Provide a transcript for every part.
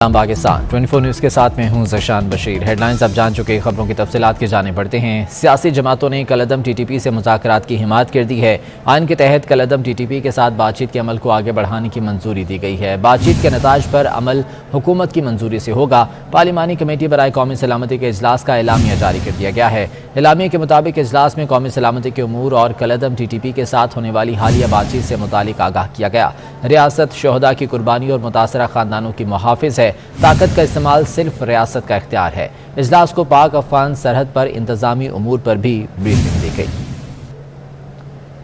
Pakistan 24 news के साथ मैं हूं ज़शान बशीर। हेडलाइंस अब जान चुके खबरों की तफसीलात के जाने पड़ते हैं। सियासी जमातों ने कलअदम टीटीपी से मुज़ाकरात की हिमायत कर दी है। आइन के तहत कलअदम टीटीपी के साथ बातचीत के अमल को आगे बढ़ाने की मंजूरी दी गई है। बातचीत के नताज पर अमल हुकूमत की मंजूरी से होगा। पार्लिमानी कमेटी बराए कौमी सलामती के इजलास का एलामिया जारी कर दिया गया है। एलामिया के मुताबिक इजलास में कौमी सलामती के उमूर और कलअदम टीटीपी के साथ होने वाली हालिया बातचीत से मुतालिक आगाह किया गया। रियासत शोहदा की कुर्बानी और मुतासरा खानदानों की मुहाफिज है। ताकत का इस्तेमाल सिर्फ रियासत का इख्तियार है। इजलास को पाक अफगान सरहद पर इंतजामी उमूर पर भी ब्रीफिंग दी गई।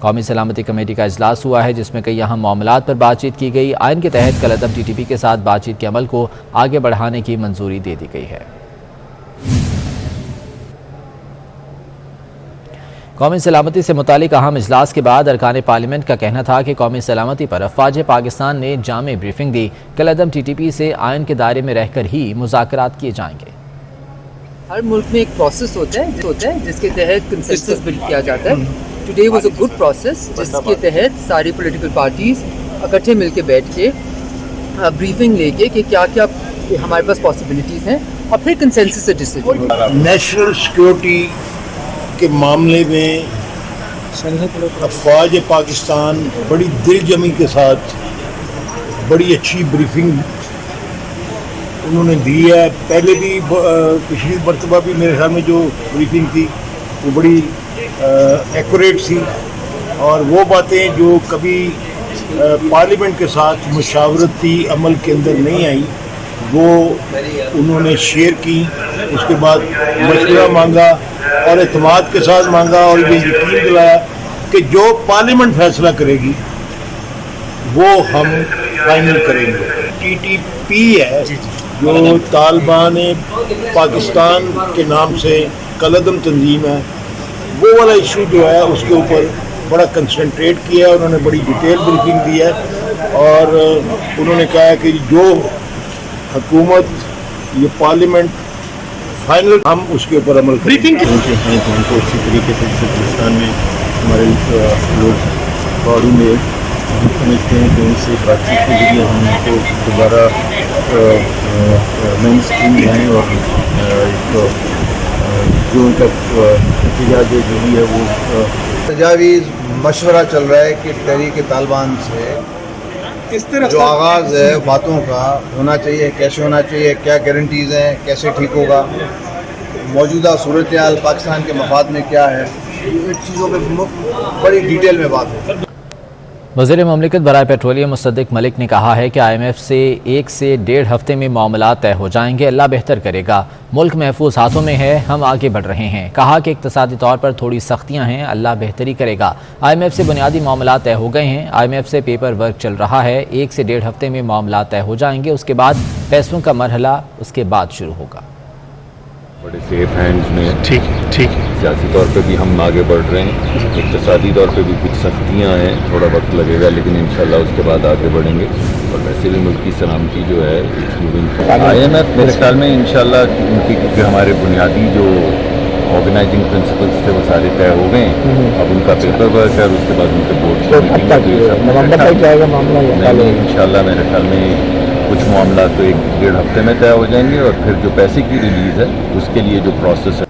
कौमी सलामती कमेटी का इजलास हुआ है जिसमें कई अहम मामलात पर बातचीत की गई। आइन के तहत कलअदम टीटीपी के साथ बातचीत के अमल को आगे बढ़ाने की मंजूरी दे दी गई है। कौमी सलामती से मुतालिक अहम इजलास के बाद अरकान पार्लियामेंट का कहना था कि कौमी सलामती पर अफवाज पाकिस्तान ने जामे ब्रीफिंग दी। कलअदम टीटीपी से आइन के दायरे में रहकर ही मुज़ाकरात किए जाएंगे। हर मुल्क में एक प्रोसेस होता है जिसके तहत कंसेंसस बिल्ड किया जाता है। Today was a good process जिसके तहत सारी पॉलिटिकल पार्टीज इकट्ठे मिलकर बैठ के ब्रीफिंग लेके कि क्या क्या हमारे पास पॉसिबिलिटीज़ हैं और फिर कंसेंसस से डिसीजन होगा। नेशनल सिक्योरिटी के मामले में अफवाज पाकिस्तान बड़ी दिलजमी के साथ बड़ी अच्छी ब्रीफिंग उन्होंने दी है। पहले भी पिछली मरतबा भी मेरे ख्याल में जो ब्रीफिंग थी वो बड़ी एक्यूरेट थी और वो बातें जो कभी पार्लियामेंट के साथ मुशावरती अमल के अंदर नहीं आई वो उन्होंने शेयर की। उसके बाद मशवरा मांगा और एतमाद के साथ मांगा और ये यकीन दिलाया कि जो पार्लियामेंट फैसला करेगी वो हम फाइनल करेंगे। टीटीपी है जो तालिबान पाकिस्तान के नाम से कलअदम तंजीम है, वो वाला इशू जो है उसके ऊपर बड़ा कंसंट्रेट किया है। उन्होंने बड़ी डिटेल ब्रीफिंग दी है और उन्होंने कहा है कि जो हुकूमत ये पार्लियामेंट फाइनल हम उसके ऊपर अमल ब्रीफिंग हमको अच्छी तरीके से पाकिस्तान में हमारे लोग बारू में हम समझते हैं कि उनसे बातचीत के जरिए हम उनको दोबारा मेन स्ट्रीम लाएँ और जो उनका एहतजाज जो भी है वो तजावीज़ मशवरा चल रहा है कि तहरीक तालिबान से किस तरह जो आगाज़ है बातों का होना चाहिए, कैसे होना चाहिए, क्या गारंटीज़ हैं, कैसे ठीक होगा, मौजूदा सूरत हाल पाकिस्तान के मफाद में क्या है, इन चीज़ों पे बड़ी डिटेल में बात है। वज़ीर ममलिकत बराए पेट्रोलियम मुसद्दिक मलिक ने कहा है कि IMF से 1 से 1.5 हफ्ते में मामलात तय हो जाएंगे। अल्लाह बेहतर करेगा, मुल्क महफूज हाथों में है, हम आगे बढ़ रहे हैं। कहा कि इक्तसादी तौर पर थोड़ी सख्तियां हैं, अल्लाह बेहतरी करेगा। IMF से बुनियादी मामलात तय हो गए हैं। IMF से पेपर वर्क चल रहा है। 1 से 1.5 हफ्ते में मामलात तय हो जाएंगे। उसके बाद पैसों का मरहला उसके बाद शुरू होगा। बड़े सेफ हैंड्स में ठीक सियासी तौर पे भी हम आगे बढ़ रहे हैं। इक़्तिसादी तौर पे भी कुछ सख्तियां हैं, थोड़ा वक्त लगेगा लेकिन इंशाल्लाह उसके बाद आगे बढ़ेंगे। और वैसे भी मुल्क की सलामती जो है IMF मेरे ख्याल में इंशाल्लाह उनकी क्योंकि हमारे बुनियादी जो ऑर्गेनाइजिंग प्रिंसिपल्स थे वो सारे तय हो गए हैं। अब उनका पेपर वर्क है और उसके बाद उनके बोर्ड की मीटिंग इंशाल्लाह मेरे ख्याल में कुछ मामला तो 1-1.5 हफ्ते में तय हो जाएंगे और फिर जो पैसे की रिलीज़ है उसके लिए जो प्रोसेस है।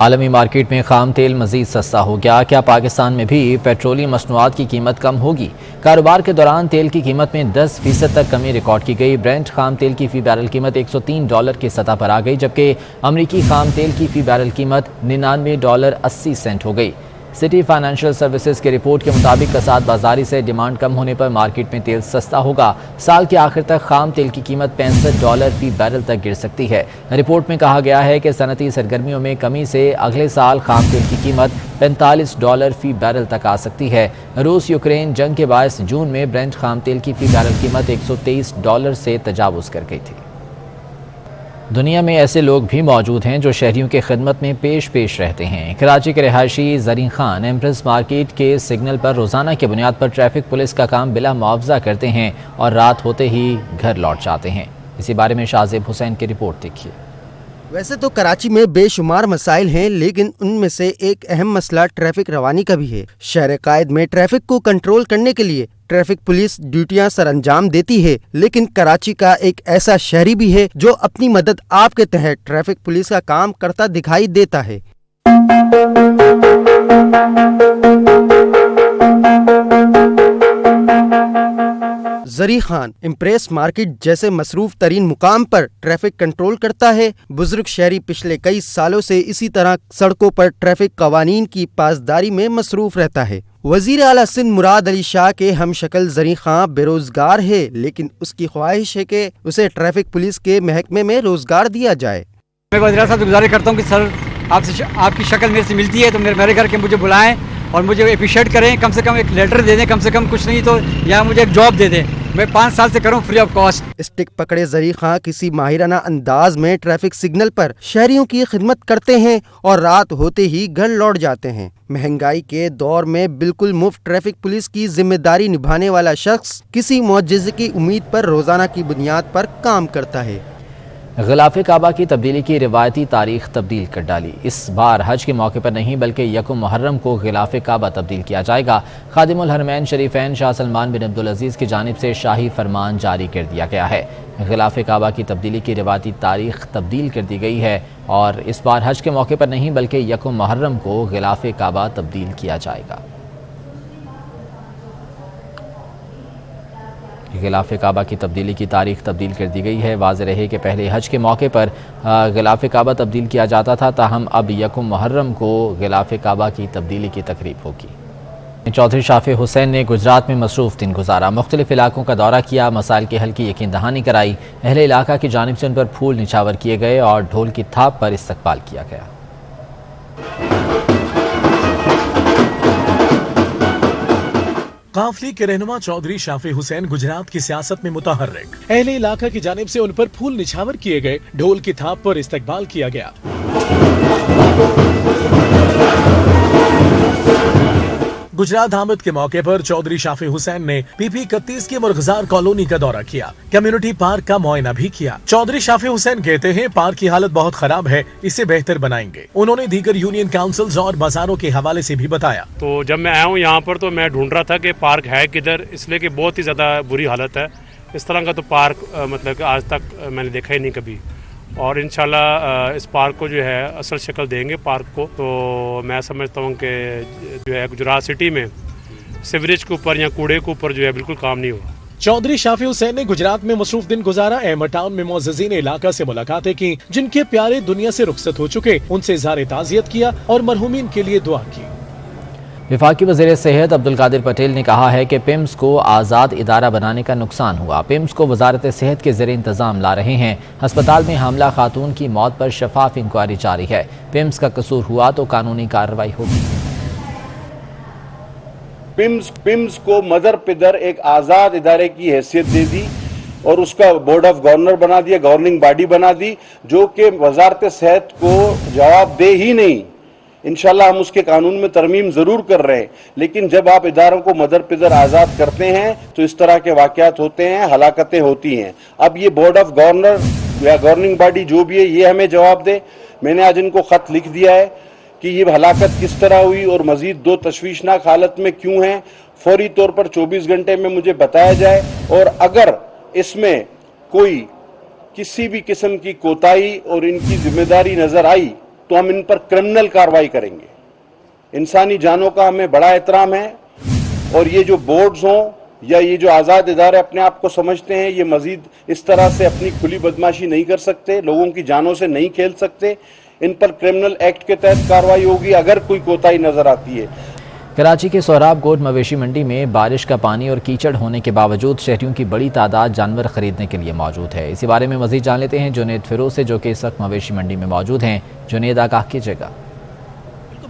आलमी मार्केट में खाम तेल मज़ीद सस्ता हो गया। क्या पाकिस्तान में भी पेट्रोलियम मसनूआत की कीमत कम होगी? कारोबार के दौरान तेल की कीमत में 10% तक कमी रिकॉर्ड की गई। ब्रेंट खाम तेल की फ़ी बैरल कीमत $103 की सतह पर आ गई, जबकि अमरीकी खाम तेल की फ़ी बैरल कीमत $99.80 हो गई। सिटी फाइनेंशियल सर्विसेज की रिपोर्ट के मुताबिक कसाद बाजारी से डिमांड कम होने पर मार्केट में तेल सस्ता होगा। साल के आखिर तक खाम तेल की कीमत $65 फी बैरल तक गिर सकती है। रिपोर्ट में कहा गया है कि सनती सरगर्मियों में कमी से अगले साल खाम तेल की कीमत $45 फी बैरल तक आ सकती है। रूस यूक्रेन जंग के बायस जून में ब्रेंट खाम तेल की फी बैरल कीमत $123 से तजावुज़ कर गई थी। दुनिया में ऐसे लोग भी मौजूद हैं जो शहरियों की खिदमत में पेश रहते हैं। कराची के रिहायशी जरीन खान एम्प्रेस मार्केट के सिग्नल पर रोज़ाना की बुनियाद पर ट्रैफिक पुलिस का काम बिला मुआवजा करते हैं और रात होते ही घर लौट जाते हैं। इसी बारे में शाहजेब हुसैन की रिपोर्ट देखिए। वैसे तो कराची में बेशुमार मसाइल हैं, लेकिन उनमें से एक अहम मसला ट्रैफिक रवानी का भी है। शहर कायद में ट्रैफिक को कंट्रोल करने के लिए ट्रैफिक पुलिस ड्यूटियां सरअंजाम देती है, लेकिन कराची का एक ऐसा शहरी भी है जो अपनी मदद आपके तहत ट्रैफिक पुलिस का काम करता दिखाई देता है। जरी खान इम्प्रेस मार्केट जैसे मसरूफ तरीन मुकाम पर ट्रैफिक कंट्रोल करता है। बुजुर्ग शहरी पिछले कई सालों से इसी तरह सड़कों पर ट्रैफिक कवानीन की पासदारी में मसरूफ रहता है। वजीर आला सिंध मुराद अली शाह के हम शक्ल जरी खान बेरोजगार है, लेकिन उसकी ख्वाहिश है कि उसे ट्रैफिक पुलिस के महकमे में रोजगार दिया जाए। मैं वज़ीर साहब से गुजारिश करता हूँ कि सर आपसे आपकी शक्ल मेरे से मिलती है तो मेरे घर के मुझे बुलाएं और मुझे अप्रिशिएट करें, कम से कम एक लेटर दे दें, कम से कम कुछ नहीं तो यहाँ मुझे एक जॉब दे दें। मैं 5 साल से करूँ फ्री ऑफ कॉस्ट। स्टिक पकड़े जरी खां किसी माहिराना अंदाज में ट्रैफिक सिग्नल पर शहरियों की खिदमत करते हैं और रात होते ही घर लौट जाते हैं। महंगाई के दौर में बिल्कुल मुफ्त ट्रैफिक पुलिस की जिम्मेदारी निभाने वाला शख्स किसी मुअज्जिज़े की उम्मीद पर रोजाना की बुनियाद पर काम करता है। ग़िलाफ़े काबा की तब्दीली की रिवायती तारीख तब्दील कर डाली। इस बार हज के मौके पर नहीं बल्कि यकुम मुहर्रम को ग़िलाफ़े काबा तब्दील किया जाएगा। खादिमुल हरमैन शरीफैन शाह सलमान बिन अब्दुल अजीज़ की जानिब से शाही फरमान जारी कर दिया गया है। ग़िलाफ़े काबा की तब्दीली की रिवायती तारीख तब्दील कर दी गई है और इस बार हज के मौके पर नहीं बल्कि यकुम मुहर्रम को ग़िलाफ़े काबा तब्दील किया जाएगा। ग़िलाफ़े काबा की तब्दीली की तारीख तब्दील कर दी गई है। वाज़ेह रहे कि पहले हज के मौके पर ग़िलाफ़े काबा तब्दील किया जाता था, ताहम अब यकुम मुहर्रम को ग़िलाफ़े काबा की तब्दीली की तकरीब होगी। चौधरी शाफी हुसैन ने गुजरात में मसरूफ़ दिन गुजारा। मुख्तलिफ इलाकों का दौरा किया, मसाइल के हल की यकीन दहानी कराई। अहले इलाका की जानिब से उन पर फूल निछावर किए गए और ढोल की थाप पर इस्तकबाल किया गया। काफिले के रहनुमा चौधरी शाफी हुसैन गुजरात की सियासत में मुतहर्रिक। अहले इलाका की जानिब से उन पर फूल निछावर किए गए, ढोल की थाप पर इस्तकबाल किया गया। गुजरात आमद के मौके पर चौधरी शाफी हुसैन ने PP 31 की मुर्गजार कॉलोनी का दौरा किया, कम्युनिटी पार्क का मुआयना भी किया। चौधरी शाफी हुसैन कहते हैं पार्क की हालत बहुत खराब है, इसे बेहतर बनाएंगे। उन्होंने दीगर यूनियन काउंसिल्स और बाजारों के हवाले से भी बताया। तो जब मैं आया हूँ यहाँ पर तो मैं ढूंढ रहा था कि पार्क है किधर, इसलिए कि बहुत ही ज्यादा बुरी हालत है। इस तरह का तो पार्क मतलब आज तक मैंने देखा ही नहीं कभी, और इंशाल्लाह इस पार्क को जो है असल शक्ल देंगे पार्क को। तो मैं समझता हूँ कि जो है गुजरात सिटी में सीवरेज के ऊपर या कूड़े के ऊपर जो है बिल्कुल काम नहीं हुआ। चौधरी शाफी हुसैन ने गुजरात में मसरूफ दिन गुजारा। अहमद टाउन में मोअज़्ज़िज़ीन इलाका से मुलाकातें की, जिनके प्यारे दुनिया से रुखसत हो चुके, उनसे इज़हार ताज़ियत किया और मरहूमीन के लिए दुआ की। वफाकी वज़ीर सेहत अब्दुल कादिर पटेल ने कहा है कि पिम्स को आज़ाद इदारा बनाने का नुकसान हुआ। पिम्स को वजारत सेहत के ज़ेर इंतज़ाम ला रहे हैं। हस्पताल में हामला खातून की मौत पर शफाफ इंक्वायरी जारी है। पिम्स का कसूर हुआ तो कानूनी कार्रवाई होगी। पिम्स को मदर पिदर एक आज़ाद इदारे की हैसियत दे दी और उसका बोर्ड ऑफ गवर्नर बना दिया, गवर्निंग बॉडी बना दी, जो कि वजारत सेहत को जवाब दे ही नहीं। इंशाल्लाह हम उसके कानून में तरमीम जरूर कर रहे हैं, लेकिन जब आप इदारों को मदर पिदर आज़ाद करते हैं तो इस तरह के वाक़यात होते हैं, हलाकतें होती हैं। अब ये बोर्ड ऑफ गवर्नर या गवर्निंग बॉडी जो भी है ये हमें जवाब दे। मैंने आज इनको खत लिख दिया है कि ये हलाकत किस तरह हुई और मजीद 2 तशवीशनाक हालत में क्यों हैं, फौरी तौर पर 24 घंटे में मुझे बताया जाए, और अगर इसमें कोई किसी भी किस्म की कोताही और इनकी जिम्मेदारी नजर आई तो हम इन पर क्रिमिनल कार्रवाई करेंगे। इंसानी जानों का हमें बड़ा एहतराम है और ये जो बोर्ड्स हों या ये जो आज़ाद इदारे अपने आप को समझते हैं, ये मजीद इस तरह से अपनी खुली बदमाशी नहीं कर सकते, लोगों की जानों से नहीं खेल सकते। इन पर क्रिमिनल एक्ट के तहत कार्रवाई होगी अगर कोई कोताही नजर आती है। कराची के सोहराब गोट मवेशी मंडी में बारिश का पानी और कीचड़ होने के बावजूद शहरियों की बड़ी तादाद जानवर खरीदने के लिए मौजूद है। इसी बारे में मजीद जान लेते हैं जुनेद फिरोज से, जो कि इस वक्त मवेशी मंडी में मौजूद हैं। जुनेद, आगाह कीजिएगा।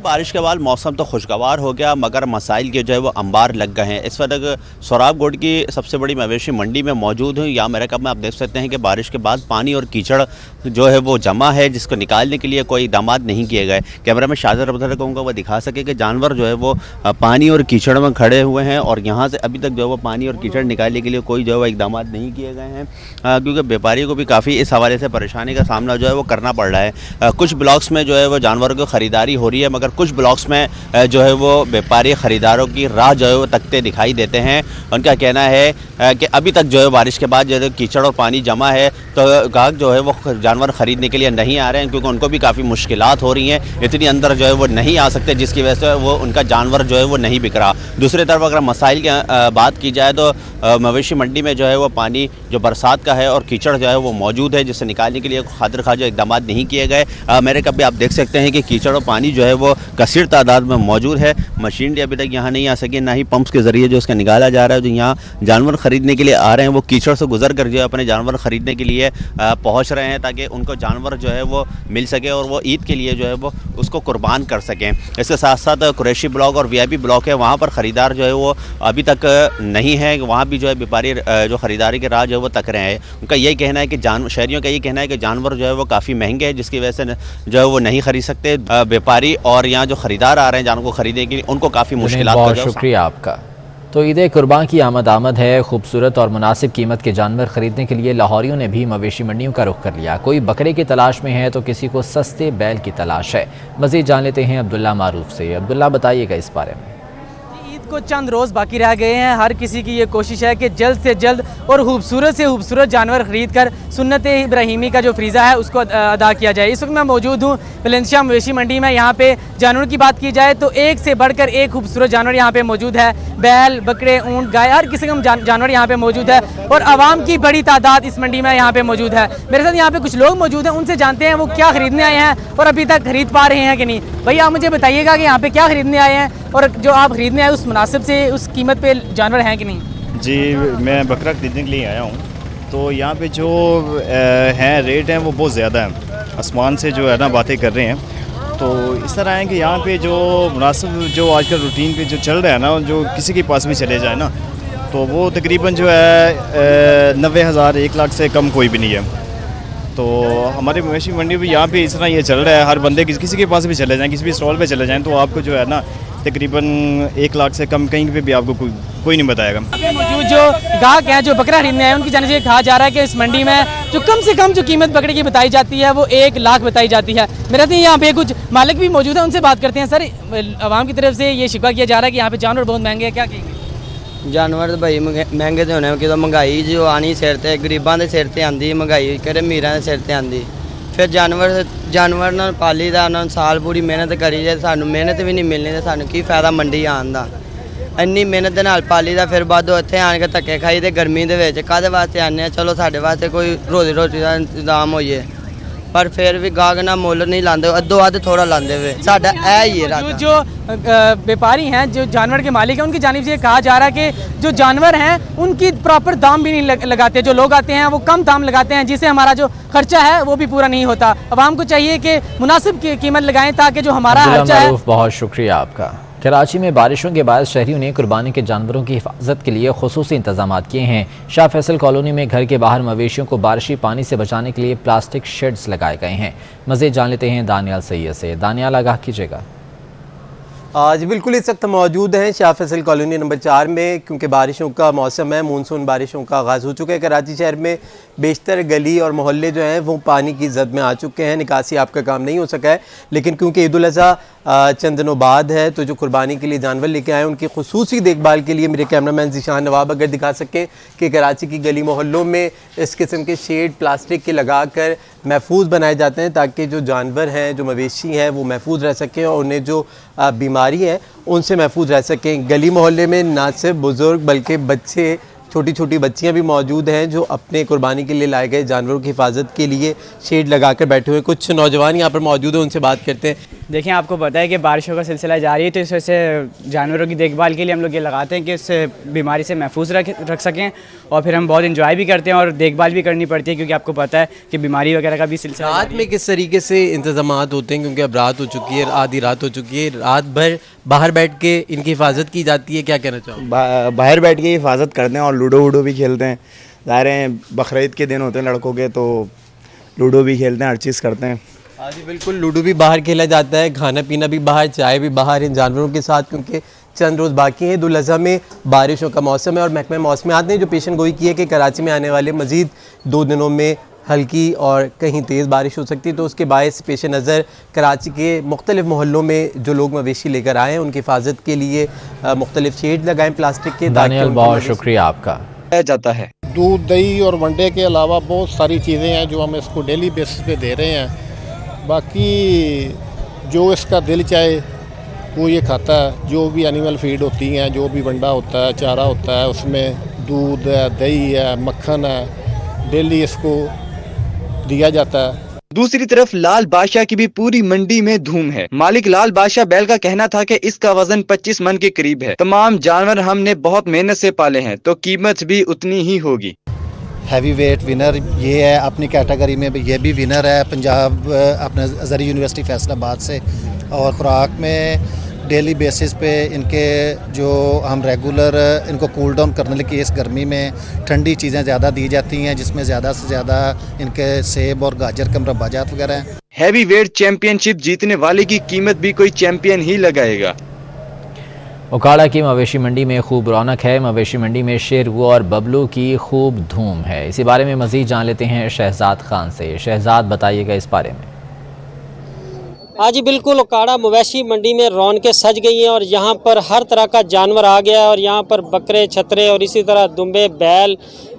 बारिश के बाद मौसम तो खुशगवार हो गया, मगर मसाइल के जो है वो अंबार लग गए हैं। इस वक्त सोहराब गोट की सबसे बड़ी मवेशी मंडी में मौजूद हूँ। यहाँ मेरे कब में आप देख सकते हैं कि बारिश के बाद पानी और कीचड़ जो है वो जमा है, जिसको निकालने के लिए कोई इक़दाम नहीं किए गए। कैमरा में शाहजर अब्दुल कहूँगा वो दिखा सके कि जानवर जो है वो पानी और कीचड़ में खड़े हुए हैं और यहाँ से अभी तक जो है वो पानी और कीचड़ निकालने के लिए कोई जो है वो इक़दाम नहीं किए गए हैं, क्योंकि व्यापारियों को भी काफ़ी इस हवाले से परेशानी का सामना जो है वो करना पड़ रहा है। कुछ ब्लॉक्स में जो है वो जानवरों की ख़रीदारी हो रही है, मगर कुछ ब्लॉक्स में जो है वो व्यापारी ख़रीदारों की राह जो है वो तकते दिखाई देते हैं। उनका कहना है कि अभी तक जो है बारिश के बाद जो है कीचड़ और पानी जमा है तो ग्राहक जो है वो जानवर ख़रीदने के लिए नहीं आ रहे हैं, क्योंकि उनको भी काफ़ी मुश्किलात हो रही हैं। इतनी अंदर जो है वो नहीं आ सकते, जिसकी वजह से वो उनका जानवर जो है वो नहीं बिक रहा। दूसरी तरफ अगर मसाइल की बात की जाए तो मवेशी मंडी में जो है वो पानी जो बरसात का है और कीचड़ जो है वो मौजूद है, जिससे निकालने के लिए खातिर खा जो इकदाम नहीं किए गए। मेरे कभी आप देख सकते हैं कि कीचड़ और पानी जो है वो कसीर तादाद में मौजूद है। मशीनरी अभी तक यहाँ नहीं आ सकी, ना ही पंप्स के ज़रिए जो उसका निकाला जा रहा है। जो यहाँ जानवर ख़रीदने के लिए आ रहे हैं वो कीचड़ से गुजर कर जो है अपने जानवर ख़रीदने के लिए पहुँच रहे हैं, ताकि उनको जानवर जो है वो मिल सके और वो ईद के लिए जो है वो उसको कुर्बान कर सकें। इसके साथ साथ कुरैशी ब्लॉक और VIP ब्लॉक है, वहाँ पर ख़रीदार जो है वो अभी तक नहीं है। वहाँ भी जो है व्यापारी जो ख़रीदारी के राह जो है वो तक रहे हैं। उनका यही कहना है कि शहरियों का यही कहना है कि जानवर जो है वो काफ़ी महंगे हैं, जिसकी वजह से जो है वो नहीं खरीद सकते। व्यापारी और यहाँ जो ख़रीदार आ रहे हैं जानवर को खरीदने के लिए उनको काफ़ी मुश्किलात। बहुत शुक्रिया आपका। तो ईद कुर्बान की आमद है। खूबसूरत और मुनासिब कीमत के जानवर खरीदने के लिए लाहौरियों ने भी मवेशी मंडियों का रुख कर लिया। कोई बकरे की तलाश में है तो किसी को सस्ते बैल की तलाश है। मज़ीद जान लेते हैं अब्दुल्ला मारूफ से। अब्दुल्ला, बताइएगा इस बारे में। को चंद रोज़ बाकी रह गए हैं। हर किसी की ये कोशिश है कि जल्द से जल्द और खूबसूरत से खूबसूरत जानवर ख़रीद कर सुन्नत इब्राहिमी का जो फ्रीज़ा है उसको अदा किया जाए। इस वक्त मैं मौजूद हूँ वलेंसिया मवेशी मंडी में। यहाँ पे जानवरों की बात की जाए तो एक से बढ़कर एक खूबसूरत जानवर यहाँ पे मौजूद है। बैल, बकरे, ऊँट, गाय, हर किस्म का जानवर यहाँ पे मौजूद है और आवाम की बड़ी तादाद इस मंडी में यहाँ पे मौजूद है। मेरे साथ यहाँ पे कुछ लोग मौजूद हैं, उनसे जानते हैं वो क्या खरीदने आए हैं और अभी तक खरीद पा रहे हैं कि नहीं। भैया, आप मुझे बताइएगा कि यहाँ पे क्या खरीदने आए हैं और जो आप खरीदने आए उस मुनासिब से उस कीमत पे जानवर हैं कि नहीं। जी, मैं बकरा खरीदने के लिए आया हूँ। तो यहाँ पे जो हैं रेट हैं वो बहुत ज़्यादा हैं, आसमान से जो है ना बातें कर रहे हैं। तो इस तरह है कि यहाँ पे जो मुनासिब जो आजकल रूटीन पे जो चल रहा है ना, जो किसी के पास भी चले जाए ना तो वो तकरीबन जो है 90,000 1 लाख से कम कोई भी नहीं है। तो हमारे मवेशी मंडी भी यहाँ पे इस तरह ये चल रहा है। हर बंदे किसी के पास भी चले जाएँ, किसी भी स्टॉल पे चले जाएँ तो आपको जो है ना तकरीबन 1 लाख से कम कहीं पे भी आपको कोई नहीं बताएगा। मौजूद जो ग्राहक हैं जो बकरा खरीदने आए उनकी जाने से कहा जा रहा है कि इस मंडी में जो कम से कम जो कीमत बकरे की बताई जाती है वो 1 लाख बताई जाती है। मेरे तो यहाँ पे कुछ मालिक भी मौजूद है, उनसे बात करते हैं। सर, आवाम की तरफ से ये शिकवा किया जा रहा है कि यहाँ पे जानवर बहुत महंगे हैं, क्या कहेंगे? जानवर तो भाई महंगे तो होने कि महंगाई जो आनी सिर ते गरीबां दे सिर ते आंदी, महंगाई करे अमीरां दे सिर ते आंदी। फिर जानवर ना पाली दा उन्होंने साल पूरी मेहनत करी जाए, सानू मेहनत भी नहीं मिलनी तो सानू की फायदा मंडी आन दा। इन्नी मेहनत दे नाल पाली दा, फिर बादों इत्थे आन के धक्के खाई ते गर्मी दे विच काहदे वास्ते आने, चलो साडे वास्ते कोई रोजी दा इंतजाम होइए। पर फिर भी गाहक ना मुੱਲ नहीं लाते, अद्धो अध थोड़ा लाते हुए साडा ही है। जो व्यापारी हैं, जो जानवर के मालिक हैं, उनकी जानिब से कहा जा रहा है कि जो जानवर हैं उनकी प्रॉपर दाम भी नहीं लगाते। जो लोग आते हैं वो कम दाम लगाते हैं, जिससे हमारा जो खर्चा है वो भी पूरा नहीं होता। आवाम को चाहिए कि मुनासिब कीमत लगाएं ताकि जो हमारा खर्चा है। बहुत शुक्रिया आपका। कराची में बारिशों के बाद शहरियों ने कुर्बानी के जानवरों की हिफाजत के लिए खुसूसी इंतजाम किए हैं। शाह फैसल कॉलोनी में घर के बाहर मवेशियों को बारिशी पानी से बचाने के लिए प्लास्टिक शेड्स लगाए गए हैं। मज़ीद जान लेते हैं दानियाल सैयद से। दानियाल, आगाह कीजिएगा। जी बिल्कुल, इस वक्त मौजूद हैं शाह फैसल कॉलोनी नंबर 4 में, क्योंकि बारिशों का मौसम है, मानसून बारिशों का आगाज़ हो चुका है। कराची शहर में बेशतर गली और मोहल्ले जो हैं वो पानी की जद में आ चुके हैं। निकासी आपका काम नहीं हो सका है, लेकिन क्योंकि ईद उल अज़हा चंद दिनों बाद है तो जो कुर्बानी के लिए जानवर लेके आए उनकी खुसूसी देखभाल के लिए मेरे कैमरामैन ज़ीशान नवाब अगर दिखा सकें कि कराची की गली मोहल्लों में इस किस्म के शेड प्लास्टिक के लगा कर महफूज बनाए जाते हैं ताकि जो जानवर हैं, जो मवेशी हैं वो महफूज रह सकें और उन्हें जो बीमारी है उनसे महफूज रह सकें। गली मोहल्ले में ना सिर्फ बुज़ुर्ग बल्कि बच्चे, छोटी छोटी बच्चियां भी मौजूद हैं जो अपने कुर्बानी के लिए लाए गए जानवरों की हिफाजत के लिए शेड लगाकर बैठे हुए। कुछ नौजवान यहाँ पर मौजूद हैं, उनसे बात करते हैं। देखिए, आपको पता है कि बारिशों का सिलसिला जारी है, तो इस वजह से जानवरों की देखभाल के लिए हम लोग ये लगाते हैं कि इससे बीमारी से महफूज रख सकें। और फिर हम बहुत इंजॉय भी करते हैं और देखभाल भी करनी पड़ती है, क्योंकि आपको पता है कि बीमारी वगैरह का भी सिलसिला। रात में किस तरीके से इंतजाम होते हैं, क्योंकि अब रात हो चुकी है, आधी रात हो चुकी है, रात भर बाहर बैठ के इनकी हिफाजत की जाती है, क्या कहना चाहो? बाहर बैठ के हिफाजत करते हैं और लूडो वूडो भी खेलते हैं। ज़ाहिर है बकरीद के दिन होते हैं लड़कों के, तो लूडो भी खेलते हैं, हर चीज़ करते हैं। हाँ जी बिल्कुल, लूडो भी बाहर खेला जाता है, खाना पीना भी बाहर, चाय भी बाहर इन जानवरों के साथ, क्योंकि चंद रोज़ बाकी हैं। ईद उल अज़हा में बारिशों का मौसम है और महकमा मौसमियात ने जो पेशन गोई की है कि कराची में आने वाले मज़ीद 2 दिनों में हल्की और कहीं तेज़ बारिश हो सकती है। तो उसके बायस पेश नज़र कराची के मुख्तलिफ़ मोहल्लों में जो लोग मवेशी लेकर आएँ उनकी हिफाजत के लिए मुख्तलिफ शेड लगाएँ प्लास्टिक के। दानियल, बहुत शुक्रिया आपका। जाता है दूध, दही और वनडे के अलावा बहुत सारी चीज़ें हैं जो हम इसको डेली बेसिस पे दे रहे हैं। बाकी जो इसका दिल चाहे वो ये खाता है। जो भी एनिमल फीड होती हैं, जो भी वंडा होता है, चारा होता है, उसमें दूध है, दही है, मक्खन है, डेली इसको दिया जाता है। दूसरी तरफ लाल बादशाह की भी पूरी मंडी में धूम है। मालिक लाल बादशाह बैल का कहना था कि इसका वजन 25 मन के करीब है। तमाम जानवर हमने बहुत मेहनत से पाले हैं तो कीमत भी उतनी ही होगी। हैवी वेट विनर ये है अपनी कैटेगरी में, ये भी विनर है पंजाब अपने ज़री यूनिवर्सिटी फैसलाबाद से। और खुराक में डेली बेसिस पे इनके जो हम रेगुलर इनको कूल डाउन करने लगे इस गर्मी में ठंडी चीज़ें ज़्यादा दी जाती हैं, जिसमें ज़्यादा से ज़्यादा इनके सेब और गाजर के मरब्बाजात वगैरह हैं। हैवी वेट चैंपियनशिप जीतने वाले की कीमत भी कोई चैंपियन ही लगाएगा। उकाड़ा की मवेशी मंडी में खूब रौनक है। मवेशी मंडी में शेरगू और बबलू की खूब धूम है। इसी बारे में मज़ीद जान लेते हैं शहजाद खान से। शहजाद, बताइएगा इस बारे में। हाँ जी बिल्कुल, उकाड़ा मवेशी मंडी में रौनकें सज गई हैं और यहाँ पर हर तरह का जानवर आ गया है और यहाँ पर बकरे, छतरे और इसी तरह दुम्बे, बैल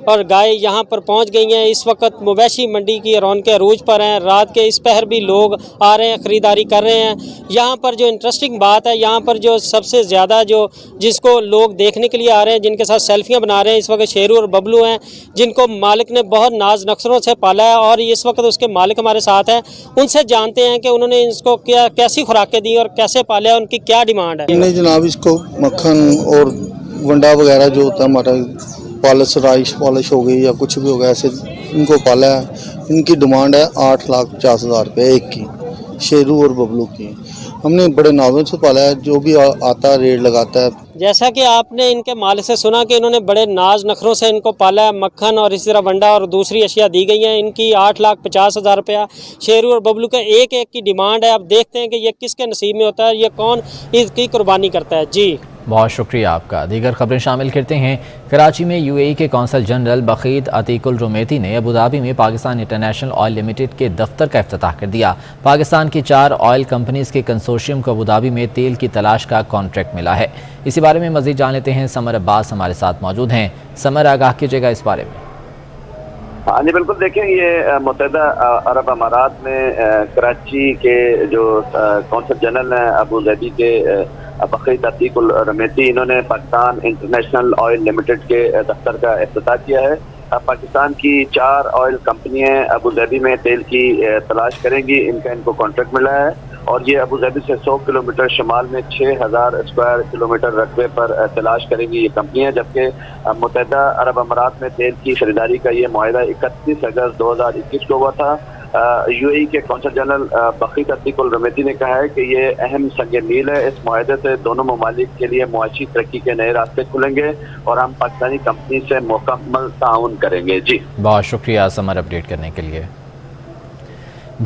और गाय यहाँ पर पहुँच गई हैं। इस वक्त मवेशी मंडी की रौनकें अरूज पर हैं। रात के इस पहर भी लोग आ रहे हैं, ख़रीदारी कर रहे हैं। यहाँ पर जो इंटरेस्टिंग बात है, यहाँ पर जो सबसे ज़्यादा जिसको लोग देखने के लिए आ रहे हैं, जिनके साथ सेल्फियाँ बना रहे हैं, इस वक्त शेरू और बबलू हैं, जिनको मालिक ने बहुत नाज नखरों से पाला है और इस वक्त उसके मालिक हमारे साथ हैं। उनसे जानते हैं कि उन्होंने इसको कैसी खुराकें दी और कैसे पाला है, उनकी क्या डिमांड है। हमने जनाब इसको मक्खन और वंडा वगैरह जो होता है हमारा पॉलिश, राइस पॉलिश हो गई या कुछ भी हो गया, ऐसे इनको पाला है। इनकी डिमांड है 8,50,000 रुपये एक की, शेरू और बबलू की। हमने बड़े नाजों से पाला है, जो भी आता है रेट लगाता है। जैसा कि आपने इनके मालिक से सुना कि इन्होंने बड़े नाज नखरों से इनको पाला है। मक्खन और इसी तरह वंडा और दूसरी अशिया दी गई हैं। इनकी 8,50,000 रुपया शेरू और बबलू के एक एक की डिमांड है। अब देखते हैं कि ये किसके नसीब में होता है, ये कौन इसकी कुर्बानी करता है। जी बहुत शुक्रिया आपका। दीगर खबरें शामिल करते हैं। कराची में UAE के कौंसल जनरल बखीत अतीकुल रुमेती ने अबू धाबी में पाकिस्तान इंटरनेशनल ऑयल लिमिटेड के दफ्तर का इफ्तिताह कर दिया। पाकिस्तान की 4 ऑयल कंपनीज के कंसोर्शियम को अबू धाबी में तेल की तलाश का कॉन्ट्रैक्ट मिला है। इसी बारे में मजीद जान लेते हैं। समर अब्बास हमारे साथ मौजूद हैं। समर, आगाह कीजिएगा इस बारे में। हाँ जी बिल्कुल, देखें ये मुत्तहिदा अरब अमारात में कराची के जो कौंसल जनरल हैं अबू धाबी के बखीत अतीकुल रुमेती, इन्होंने पाकिस्तान इंटरनेशनल ऑयल लिमिटेड के दफ्तर का इफ्तिताह किया है। पाकिस्तान की 4 ऑयल कंपनियां अबू धाबी में तेल की तलाश करेंगी। इनको कॉन्ट्रैक्ट मिला है और ये अबू धाबी से 100 किलोमीटर शुमाल में 6,000 स्क्वायर किलोमीटर रकबे पर तलाश करेंगी ये कंपनियां। जबकि मुत्तहिदा अरब अमारात में तेल की खरीदारी का ये मुआहिदा 31 अगस्त 2021 को हुआ था। UAE के कौंसल जनरल बखीत अतीकुल रुमेती ने कहा है कि ये अहम संग मील है। इस मुआहिदे से दोनों ममालिक के लिए मुआशी तरक्की के नए रास्ते खुलेंगे और हम पाकिस्तानी कंपनी से मुकम्मल ताउन करेंगे। जी बहुत शुक्रिया समर, अपडेट करने के लिए।